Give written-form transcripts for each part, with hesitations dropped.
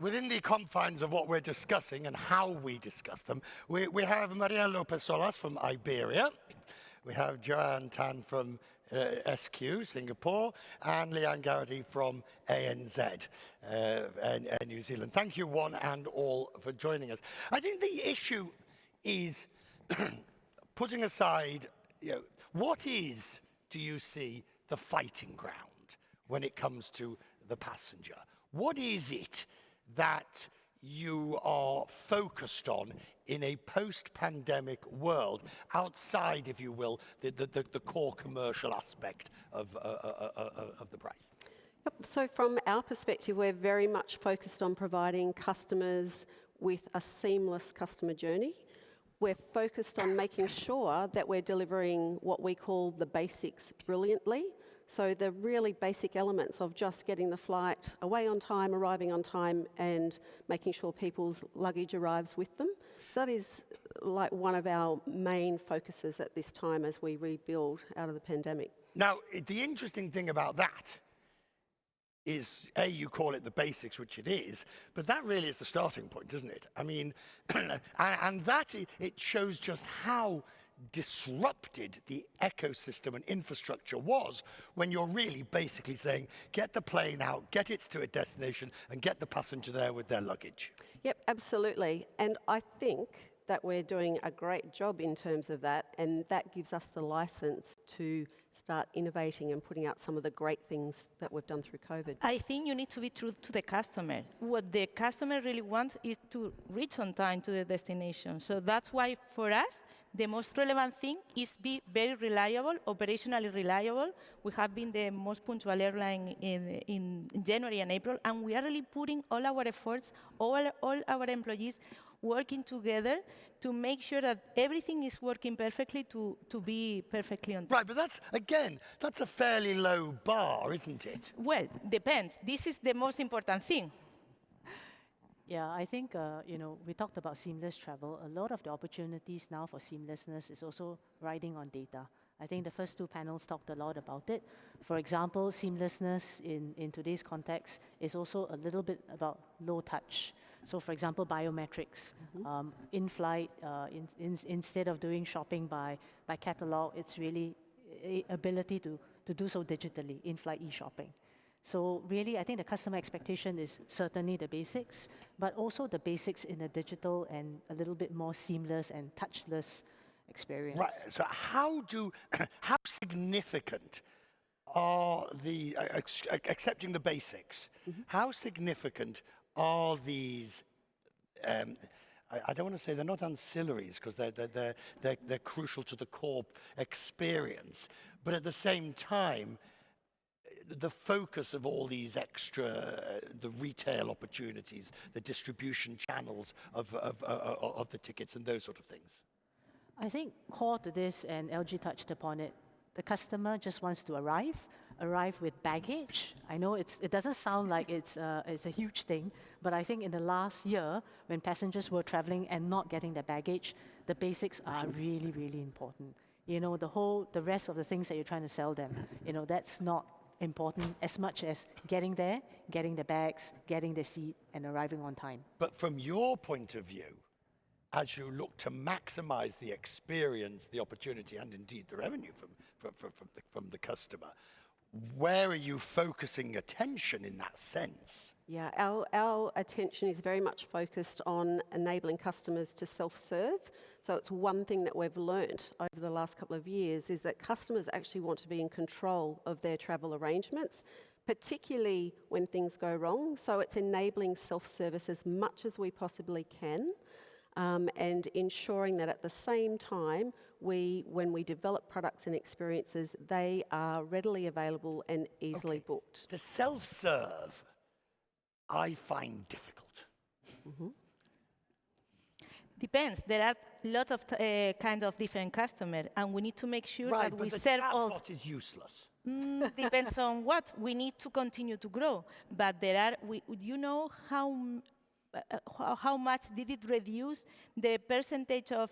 within the confines of what we're discussing and how we discuss them, we have Maria Lopez Solas from Iberia, we have Joanne Tan from SQ, Singapore, and Leanne Garrity from ANZ, New Zealand. Thank you one and all for joining us. I think the issue is putting aside, what is, do you see, the fighting ground when it comes to the passenger? What is it that you are focused on in a post-pandemic world, outside, if you will, the core commercial aspect of the price? Yep. So from our perspective, we're very much focused on providing customers with a seamless customer journey. We're focused on making sure that we're delivering what we call the basics brilliantly. So the really basic elements of just getting the flight away on time, arriving on time, and making sure people's luggage arrives with them. So that is like one of our main focuses at this time as we rebuild out of the pandemic. Now, the interesting thing about that is, you call it the basics, which it is, but that really is the starting point, isn't it? I mean, and that, it shows just how disrupted the ecosystem and infrastructure was when you're really basically saying, get the plane out, get it to a destination, and get the passenger there with their luggage. Yep, absolutely. And I think that we're doing a great job in terms of that, and that gives us the license to start innovating and putting out some of the great things that we've done through COVID. I think you need to be true to the customer. What the customer really wants is to reach on time to the destination. So that's why, for us, the most relevant thing is be very reliable, operationally reliable. We have been the most punctual airline in January and April, and we are really putting all our efforts, all our employees working together to make sure that everything is working perfectly to be perfectly on time. Right, but that's a fairly low bar, isn't it? Well, depends. This is the most important thing. Yeah, I think, we talked about seamless travel. A lot of the opportunities now for seamlessness is also riding on data. I think the first two panels talked a lot about it. For example, seamlessness in today's context is also a little bit about low touch. So for example, biometrics. In flight, instead of doing shopping by catalog, it's really ability to do so digitally, in-flight e-shopping. So really, I think the customer expectation is certainly the basics, but also the basics in a digital and a little bit more seamless and touchless experience. Right, so how significant are the, accepting the basics, how significant are these, I don't want to say they're not ancillaries, because they're crucial to the core experience, but at the same time, the focus of all these extra, the retail opportunities, the distribution channels of the tickets and those sort of things? I think core to this, and LG touched upon it, the customer just wants to arrive with baggage. I know it doesn't sound like it's a huge thing, but I think in the last year, when passengers were traveling and not getting their baggage, the basics are really, really important. The rest of the things that you're trying to sell them, that's not important as much as getting there, getting the bags, getting the seat, and arriving on time. But from your point of view, as you look to maximize the experience, the opportunity, and indeed the revenue from the customer, where are you focusing attention in that sense? Yeah, our attention is very much focused on enabling customers to self-serve. So it's one thing that we've learnt over the last couple of years is that customers actually want to be in control of their travel arrangements, particularly when things go wrong. So it's enabling self-service as much as we possibly can, and ensuring that at the same time, when we develop products and experiences, they are readily available and easily booked. The self-serve, I find difficult. Depends. There are lots of kind of different customers, and we need to make sure that we serve all. Right, but the chatbot is useless. Depends on what. We need to continue to grow. But there are, you know how much did it reduce the percentage of,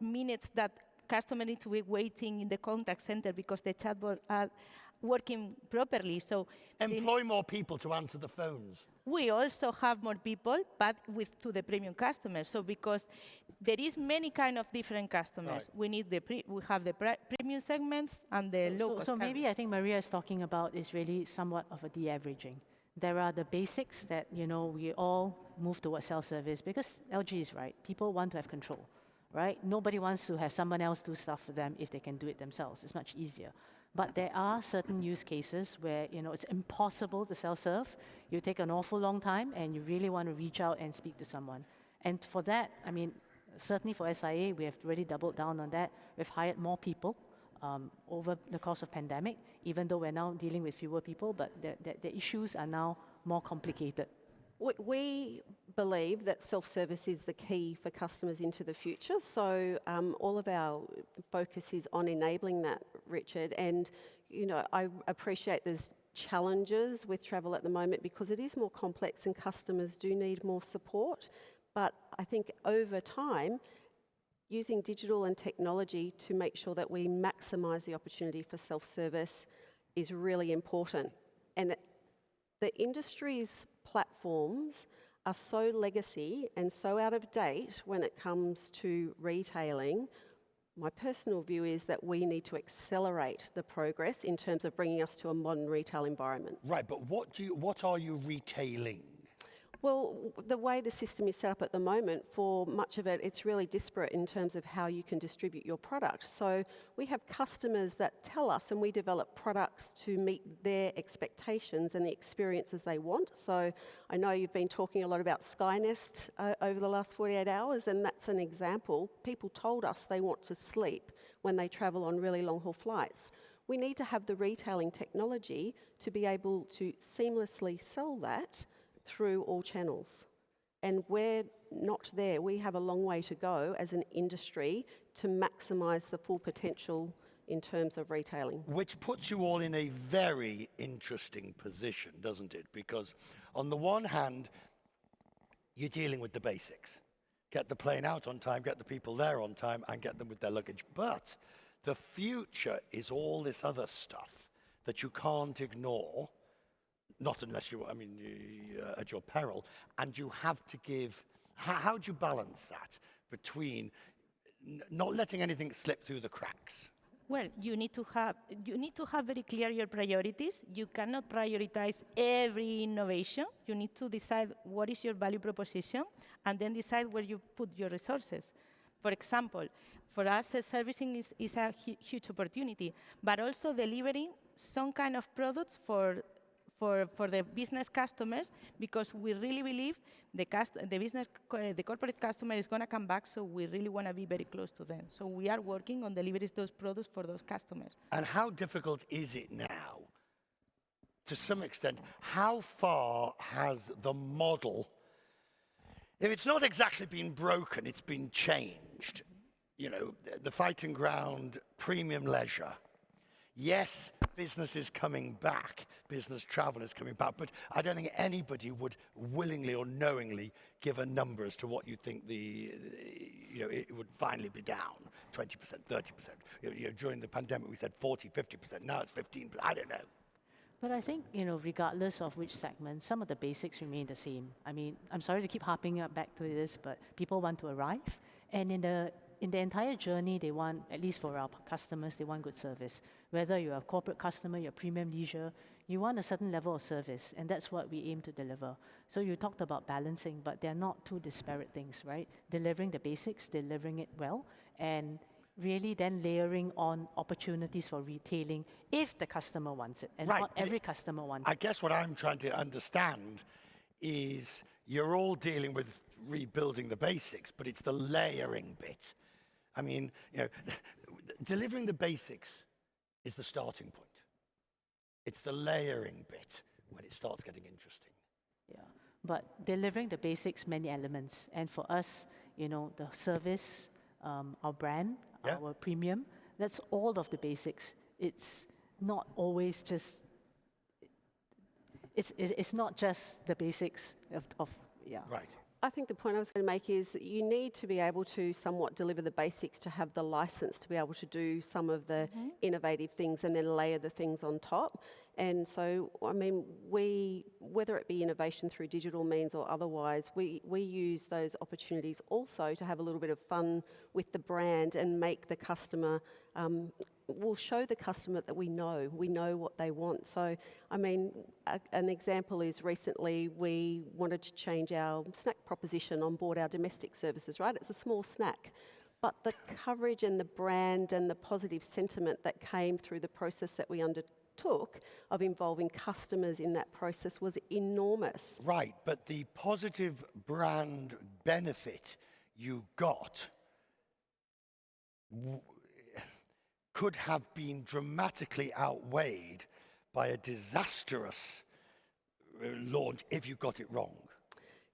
minutes that customers need to be waiting in the contact center because the chatbot are working properly. So Employ more people to answer the phones. we also have more people, but to the premium customers. So because there is many kind of different customers, Right. we have the premium segments and the low cost. So maybe I think Maria is talking about is really somewhat of a de-averaging. There are the basics that, we all move towards self-service because LG is right. People want to have control, right? Nobody wants to have someone else do stuff for them if they can do it themselves. It's much easier. But there are certain use cases where, it's impossible to self-serve. You take an awful long time and you really want to reach out and speak to someone. And for that, certainly for SIA, we have really doubled down on that. We've hired more people over the course of pandemic, even though we're now dealing with fewer people, but the issues are now more complicated. We believe that self-service is the key for customers into the future. So all of our focus is on enabling that, Richard. And, I appreciate there's challenges with travel at the moment because it is more complex and customers do need more support. But I think over time, using digital and technology to make sure that we maximise the opportunity for self-service is really important. And the industry's platforms are so legacy and so out of date when it comes to retailing. My personal view is that we need to accelerate the progress in terms of bringing us to a modern retail environment. Right, but what are you retailing? Well, the way the system is set up at the moment, for much of it, it's really disparate in terms of how you can distribute your product. So we have customers that tell us, and we develop products to meet their expectations and the experiences they want. So I know you've been talking a lot about Skynest over the last 48 hours, and that's an example. People told us they want to sleep when they travel on really long-haul flights. We need to have the retailing technology to be able to seamlessly sell that through all channels. And we're not there. We have a long way to go as an industry to maximise the full potential in terms of retailing. Which puts you all in a very interesting position, doesn't it? Because on the one hand, you're dealing with the basics. Get the plane out on time, get the people there on time, and get them with their luggage. But the future is all this other stuff that you can't ignore. Not unless at your peril, and you have to give. How do you balance that between not letting anything slip through the cracks? Well, you need to have very clear your priorities. You cannot prioritize every innovation. You need to decide what is your value proposition, and then decide where you put your resources. For example, for us, servicing is a huge opportunity, but also delivering some kind of products for the business customers, because we really believe the corporate customer is going to come back, so we really want to be very close to them. So we are working on delivering those products for those customers. And how difficult is it now? To some extent, how far has the model, if it's not exactly been broken, it's been changed? The fighting ground, premium leisure. Yes, business is coming back, business travel is coming back, but I don't think anybody would willingly or knowingly give a number as to what you think it would finally be down, 20%, 30%. During the pandemic, we said 40, 50%. Now it's 15%. I don't know. But I think, regardless of which segment, some of the basics remain the same. I'm sorry to keep harping back to this, but people want to arrive, and in the entire journey, they want, at least for our customers, they want good service. Whether you're a corporate customer, you're premium leisure, you want a certain level of service, and that's what we aim to deliver. So you talked about balancing, but they're not two disparate things, right? Delivering the basics, delivering it well, and really then layering on opportunities for retailing if the customer wants it, and not every customer wants it. I guess what I'm trying to understand is you're all dealing with rebuilding the basics, but it's the layering bit. Delivering the basics is the starting point. It's the layering bit when it starts getting interesting. Yeah, but delivering the basics, many elements. And for us, the service, our brand, our premium, that's all of the basics. It's not always just, it's not just the basics of. Right. I think the point I was going to make is that you need to be able to somewhat deliver the basics to have the license to be able to do some of the innovative things and then layer the things on top. And so, I mean, whether it be innovation through digital means or otherwise, we use those opportunities also to have a little bit of fun with the brand and make the customer, we'll show the customer that we know what they want. So, I mean, an example is recently we wanted to change our snack proposition on board our domestic services, right? It's a small snack. But the coverage and the brand and the positive sentiment that came through the process that we undertook of involving customers in that process was enormous. Right, but the positive brand benefit you got could have been dramatically outweighed by a disastrous launch if you got it wrong.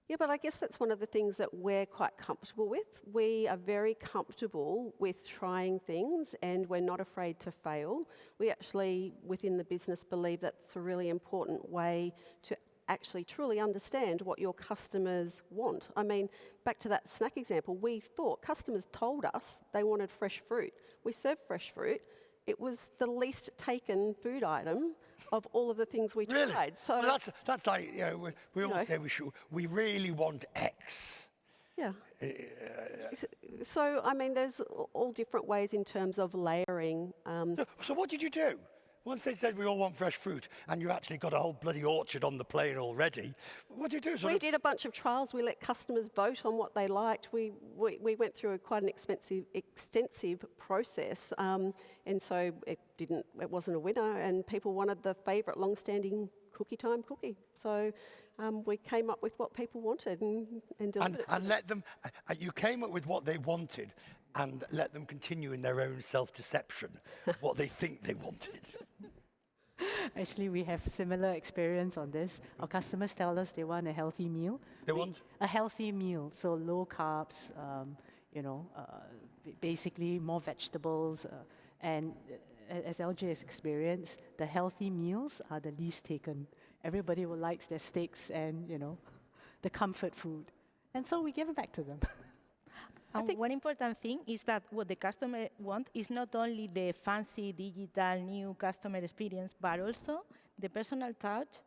Yeah, but I guess that's one of the things that we're quite comfortable with. We are very comfortable with trying things and we're not afraid to fail. We actually, within the business, believe that's a really important way to actually truly understand what your customers want. I mean, back to that snack example, we thought customers told us they wanted fresh fruit. We serve fresh fruit. It was the least taken food item of all of the things we Really? tried. So well, that's like, you know, we all say we really want X. yeah. So, I mean, there's all different ways in terms of layering. So what did you do? Once they said we all want fresh fruit, and you actually got a whole bloody orchard on the plane already, what did you do? We did a bunch of trials. We let customers vote on what they liked. We went through quite an extensive process, and so it wasn't a winner, and people wanted the favourite long-standing cookie time cookie. So we came up with what people wanted and delivered it to them. Let them. You came up with what they wanted, and let them continue in their own self-deception of what they think they wanted. Actually, we have similar experience on this. Our customers tell us they want a healthy meal. They want? A healthy meal, so low carbs, basically more vegetables. And as LJ has experienced, the healthy meals are the least taken. Everybody likes their steaks and, the comfort food. And so we give it back to them. And one important thing is that what the customer wants is not only the fancy digital new customer experience, but also the personal touch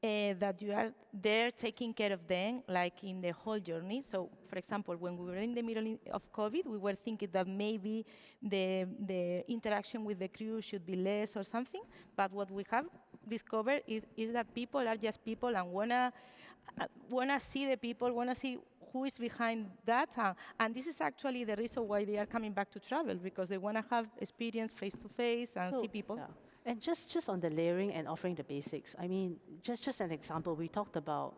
that you are there taking care of them, like in the whole journey. So, for example, when we were in the middle of COVID, we were thinking that maybe the interaction with the crew should be less or something. But what we have discovered is that people are just people and wanna see the people, wanna see who is behind that. And this is actually the reason why they are coming back to travel, because they want to have experience face-to-face and see people. Yeah. And just on the layering and offering the basics, I mean, just an example, we talked about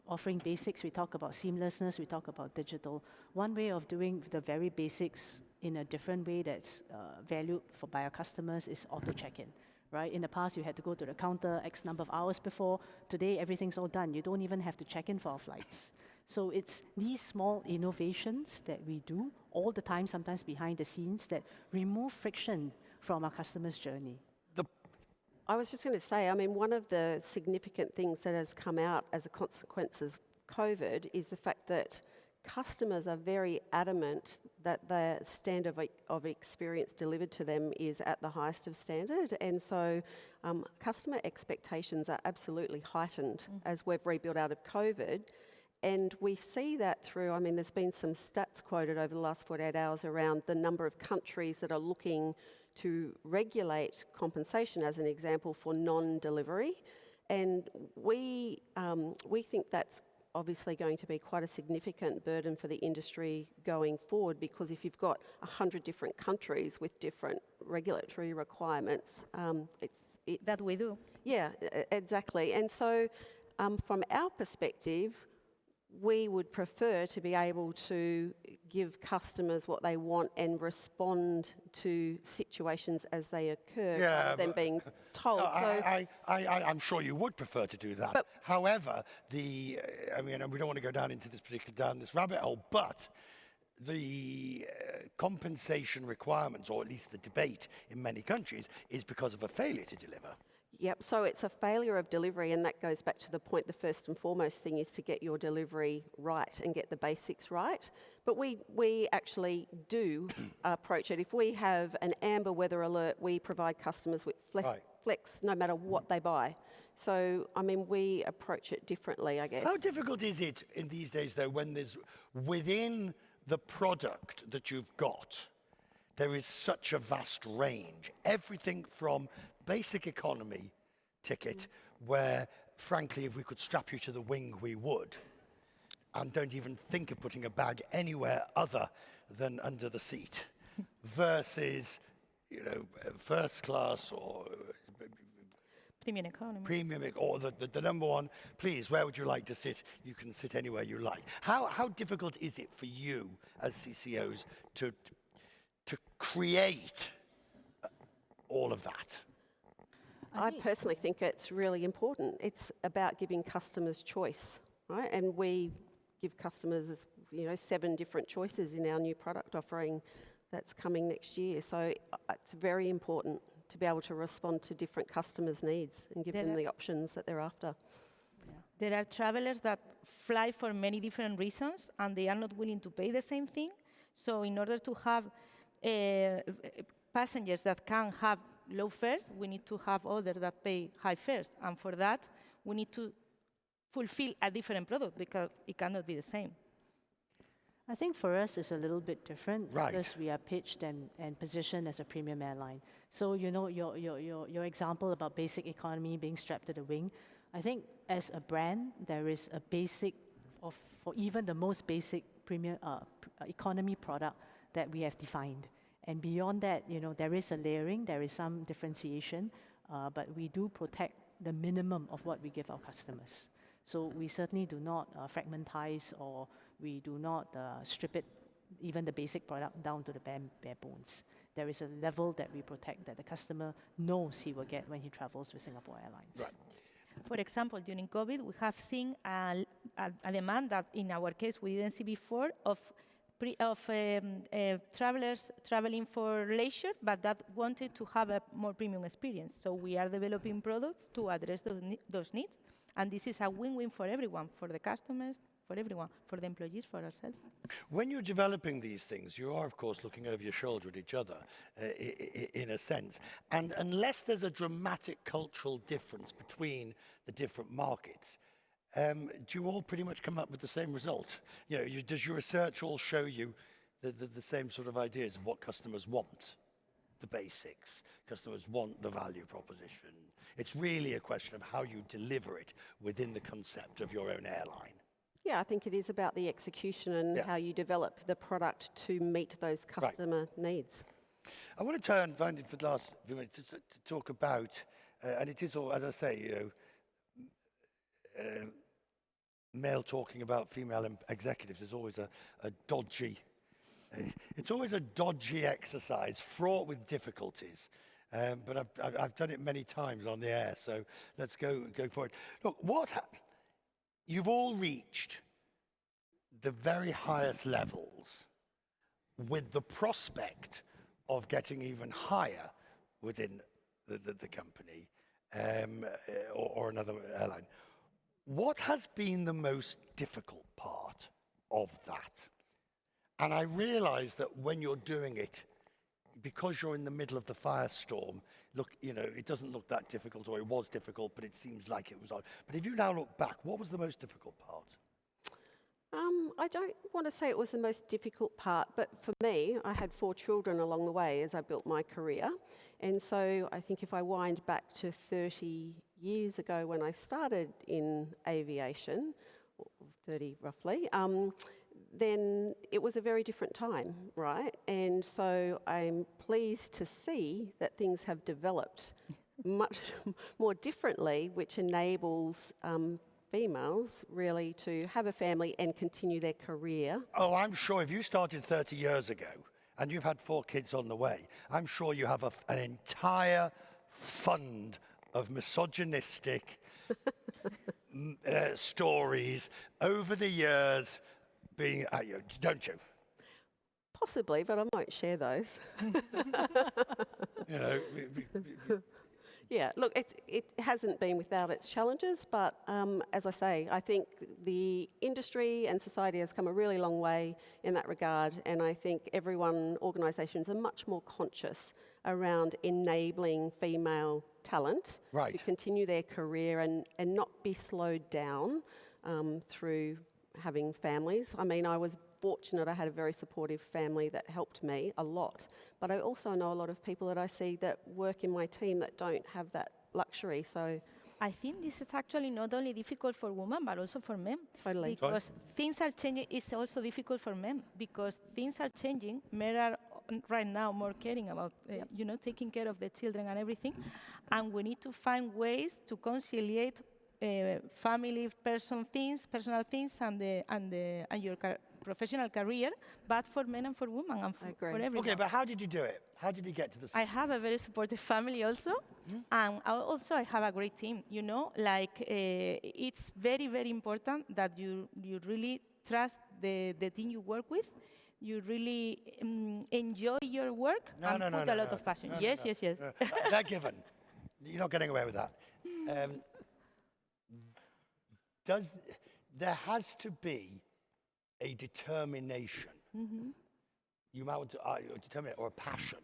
offering basics, we talked about seamlessness, we talked about digital. One way of doing the very basics in a different way that's valued by our customers is auto check-in. Right? In the past, you had to go to the counter X number of hours before. Today, everything's all done. You don't even have to check in for our flights. So it's these small innovations that we do all the time, sometimes behind the scenes, that remove friction from our customers' journey. I was just going to say, I mean, one of the significant things that has come out as a consequence of COVID is the fact that customers are very adamant that the standard of experience delivered to them is at the highest of standard. And so customer expectations are absolutely heightened as we've rebuilt out of COVID. And we see that through, I mean, there's been some stats quoted over the last 48 hours around the number of countries that are looking to regulate compensation, as an example, for non-delivery. And we think that's obviously going to be quite a significant burden for the industry going forward, because if you've got 100 different countries with different regulatory requirements, it's that we do. Yeah, exactly. And so from our perspective, we would prefer to be able to give customers what they want and respond to situations as they occur rather than being told. I'm sure you would prefer to do that. But however, I mean, and we don't want to go down this rabbit hole, but the compensation requirements, or at least the debate in many countries, is because of a failure to deliver. Yep, so it's a failure of delivery, and that goes back to the point, the first and foremost thing is to get your delivery right and get the basics right. But we actually do approach it. If we have an amber weather alert, we provide customers with flex no matter what they buy. So, I mean, we approach it differently, I guess. How difficult is it in these days, though, when there's within the product that you've got, there is such a vast range. Everything from basic economy ticket, where, frankly, if we could strap you to the wing, we would, and don't even think of putting a bag anywhere other than under the seat, versus, you know, first class or Premium economy. premium, or the number one, please, where would you like to sit? You can sit anywhere you like. How difficult is it for you as CCOs to create all of that? I personally think it's really important. It's about giving customers choice, right? And we give customers, you know, 7 different choices in our new product offering that's coming next year. So it's very important to be able to respond to different customers' needs and give them the options that they're after. There are travelers that fly for many different reasons, and they are not willing to pay the same thing. So in order to have passengers that can have low fares, we need to have others that pay high fares. And for that, we need to fulfill a different product because it cannot be the same. I think for us it's a little bit different Right. because we are pitched and positioned as a premium airline. So, you know, your example about basic economy being strapped to the wing, I think as a brand, there is a basic, for even the most basic premium economy product that we have defined. And beyond that, you know, there is a layering, there is some differentiation, but we do protect the minimum of what we give our customers. So we certainly do not fragmentize, or we do not strip it, even the basic product, down to the bare bones. There is a level that we protect that the customer knows he will get when he travels with Singapore Airlines. Right. For example, during COVID, we have seen a demand that in our case we didn't see before of travelers traveling for leisure, but that wanted to have a more premium experience. So we are developing products to address those needs. And this is a win-win for everyone, for the customers, for everyone, for the employees, for ourselves. When you're developing these things, you are, of course, looking over your shoulder at each other, in a sense. And unless there's a dramatic cultural difference between the different markets, do you all pretty much come up with the same result? You know, does your research all show you the same sort of ideas of what customers want? The basics. Customers want the value proposition. It's really a question of how you deliver it within the concept of your own airline. Yeah, I think it is about the execution and how you develop the product to meet those customer needs. I want to turn, finally, for the last few minutes, to talk about, and it is all, as I say, you know, male talking about female executives is always a dodgy, it's always a dodgy exercise, fraught with difficulties. But I've done it many times on the air, so let's go for it. Look, you've all reached the very highest levels with the prospect of getting even higher within the company or another airline. What has been the most difficult part of that? And I realize that when you're doing it, because you're in the middle of the firestorm, look, you know, it doesn't look that difficult, or it was difficult, but it seems like it was on. But if you now look back, what was the most difficult part? I don't want to say it was the most difficult part, but for me, I had 4 children along the way as I built my career. And so I think if I wind back to 30 years ago when I started in aviation, 30 roughly, then it was a very different time, right? And so I'm pleased to see that things have developed much more differently, which enables females really to have a family and continue their career. Oh, I'm sure if you started 30 years ago and you've had 4 kids on the way, I'm sure you have an entire fund of misogynistic stories over the years being at you, don't you? Possibly, but I might share those. You know, Yeah, look, it hasn't been without its challenges, but as I say, I think the industry and society has come a really long way in that regard, and I think organisations are much more conscious around enabling female talent to continue their career and not be slowed down through having families. I mean, I was fortunate, I had a very supportive family that helped me a lot, but I also know a lot of people that I see that work in my team that don't have that luxury, so... I think this is actually not only difficult for women, but also for men. Totally. Because things are changing, it's also difficult for men, because things are changing. Men are right now more caring about, taking care of the children and everything, and we need to find ways to conciliate family, personal things, and your professional career, but for men and for women and for everyone. Okay, but how did you do it? How did you get to this? I have a very supportive family also, and I have a great team. It's very, very important that you really trust the team you work with. You really enjoy your work and put a lot of passion. Yes. That given. You're not getting away with that. There has to be a determination, you might want to determine or a passion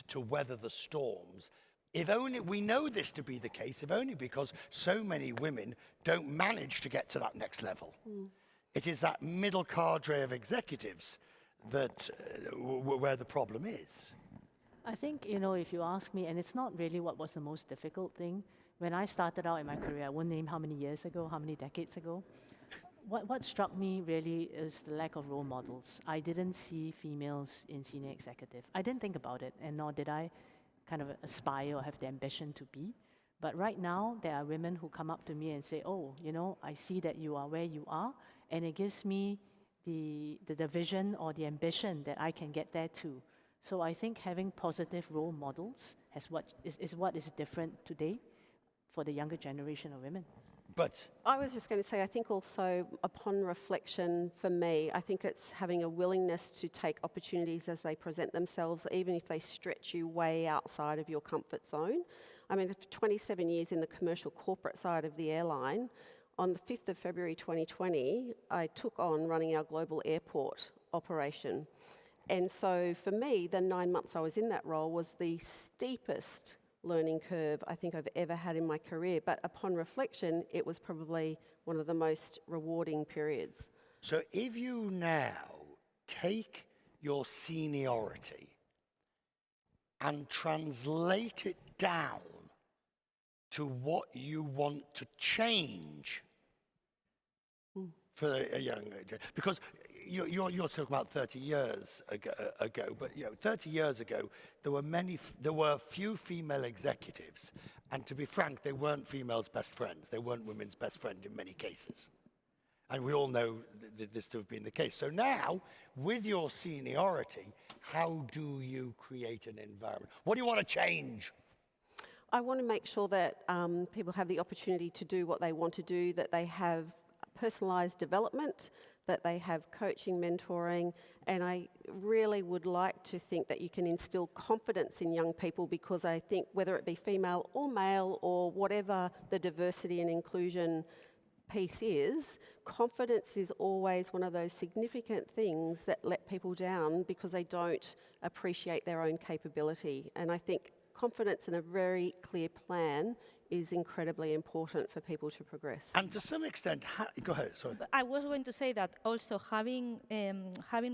to weather the storms. If only we know this to be the case, if only because so many women don't manage to get to that next level. It is that middle cadre of executives that where the problem is. I think, if you ask me, and it's not really what was the most difficult thing. When I started out in my career, I won't name how many years ago, how many decades ago, what struck me really is the lack of role models. I didn't see females in senior executive. I didn't think about it, and nor did I kind of aspire or have the ambition to be. But right now, there are women who come up to me and say, I see that you are where you are, and it gives me the vision or the ambition that I can get there too. So I think having positive role models is what is different today for the younger generation of women. But I was just going to say, I think also upon reflection for me, I think it's having a willingness to take opportunities as they present themselves, even if they stretch you way outside of your comfort zone. I mean, 27 years in the commercial corporate side of the airline, on the 5th of February 2020, I took on running our global airport operation. And so for me, the 9 months I was in that role was the steepest learning curve I think I've ever had in my career. But upon reflection, it was probably one of the most rewarding periods. So if you now take your seniority and translate it down to what you want to change for a young age, because you're talking about 30 years ago, but 30 years ago there were few female executives, and to be frank, they weren't females' best friends. They weren't women's best friend in many cases, and we all know this to have been the case. So now, with your seniority, how do you create an environment? What do you want to change? I want to make sure that people have the opportunity to do what they want to do, that they have personalised development, that they have coaching, mentoring, and I really would like to think that you can instill confidence in young people, because I think whether it be female or male or whatever the diversity and inclusion piece is, confidence is always one of those significant things that let people down because they don't appreciate their own capability. And I think confidence and a very clear plan is incredibly important for people to progress. And to some extent, go ahead, sorry. I was going to say that also having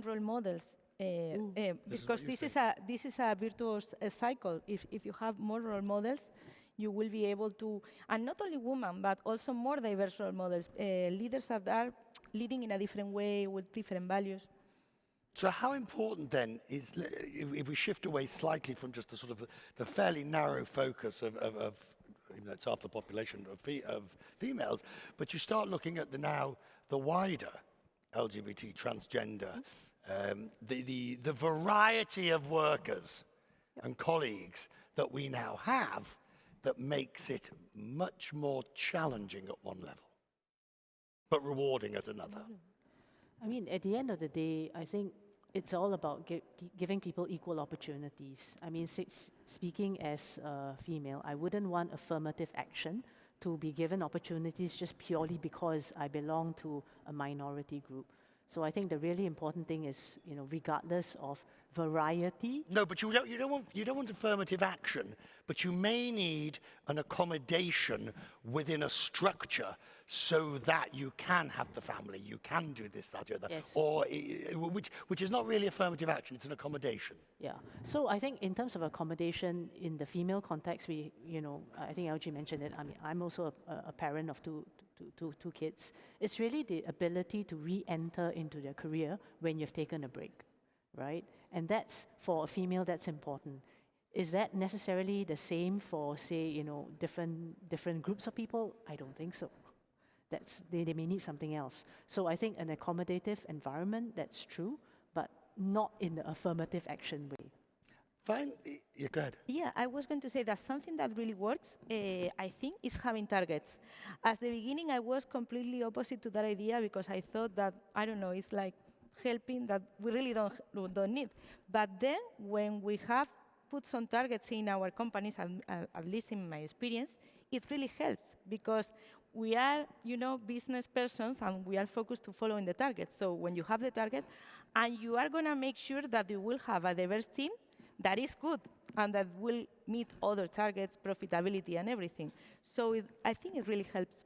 role models, because this is a virtuous cycle. If you have more role models, you will be able to, and not only women, but also more diverse role models, leaders that are leading in a different way with different values. So how important then is, if we shift away slightly from just the sort of the fairly narrow focus of even though it's half the population of females, but you start looking at the wider LGBT, transgender, the variety of workers and colleagues that we now have, that makes it much more challenging at one level, but rewarding at another. I mean, at the end of the day, I think it's all about giving people equal opportunities. I mean, speaking as a female, I wouldn't want affirmative action to be given opportunities just purely because I belong to a minority group. So I think the really important thing is, you know, regardless of variety. No, but you don't want affirmative action, but you may need an accommodation within a structure so that you can have the family, you can do this, that, or that, Yes. or which is not really affirmative action; it's an accommodation. Yeah. So I think in terms of accommodation in the female context, I think LG mentioned it. I mean, I'm also a parent of two kids. It's really the ability to re-enter into their career when you've taken a break, right? And that's, for a female, that's important. Is that necessarily the same for, say, you know, different groups of people? I don't think so. They may need something else. So I think an accommodative environment, that's true, but not in the affirmative action way. Fine, you go ahead. Yeah, I was going to say that something that really works, I think, is having targets. At the beginning, I was completely opposite to that idea because I thought that, I don't know, it's like helping that we really don't need. But then, when we have put some targets in our companies, at least in my experience, it really helps because we are, you know, business persons and we are focused to following the target. So when you have the target, and you are going to make sure that you will have a diverse team that is good and that will meet other targets, profitability and everything. So I think it really helps.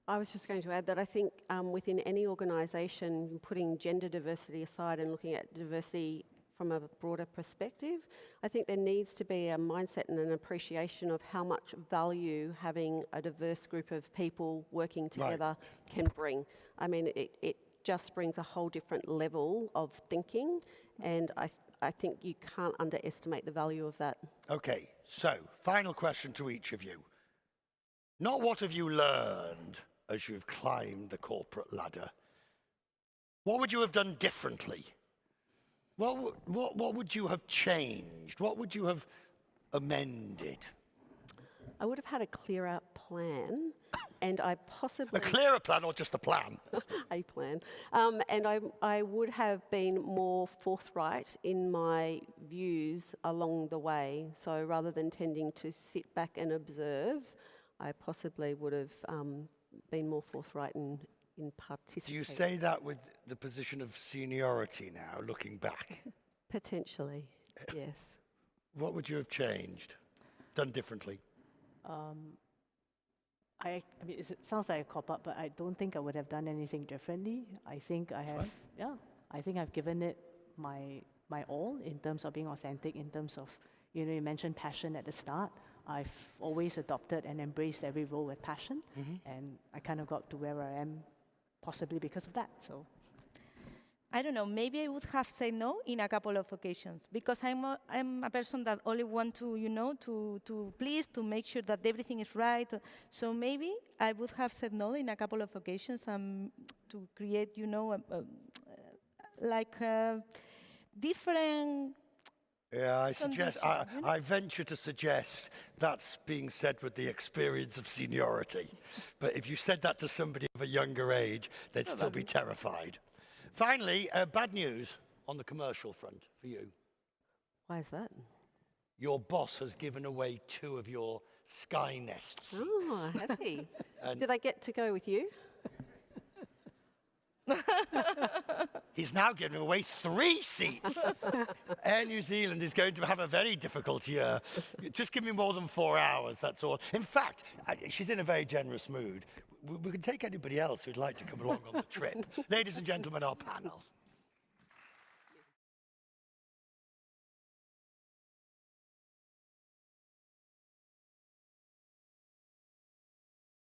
I was just going to add that I think within any organisation, putting gender diversity aside and looking at diversity from a broader perspective, I think there needs to be a mindset and an appreciation of how much value having a diverse group of people working together can bring. I mean, it just brings a whole different level of thinking, and I think you can't underestimate the value of that. Okay, so final question to each of you. Not what have you learned as you've climbed the corporate ladder. What would you have done differently? What would you have changed? What would you have amended? I would have had a clearer plan, and I possibly... A clearer plan or just a plan? A plan. And I would have been more forthright in my views along the way. So rather than tending to sit back and observe, I possibly would have been more forthright in participating. Do you say that with the position of seniority now, looking back? Potentially, yes. What would you have changed, done differently? I mean, it sounds like a cop-out, but I don't think I would have done anything differently. I think I have, I think I've given it my all in terms of being authentic, in terms of, you know, you mentioned passion at the start. I've always adopted and embraced every role with passion, and I kind of got to where I am possibly because of that, so. I don't know, maybe I would have said no in a couple of occasions because I'm a person that only want to, you know, to please, to make sure that everything is right. So maybe I would have said no in a couple of occasions to create, you know, different... Yeah, I venture to suggest that's being said with the experience of seniority. But if you said that to somebody of a younger age, they'd still be terrified. Finally, bad news on the commercial front for you. Why is that? Your boss has given away 2 of your Skynest seats. Oh, has he? Did I get to go with you? He's now giving away 3 seats. Air New Zealand is going to have a very difficult year. Just give me more than 4 hours, that's all. In fact, she's in a very generous mood. We can take anybody else who'd like to come along on the trip. Ladies and gentlemen, our panel.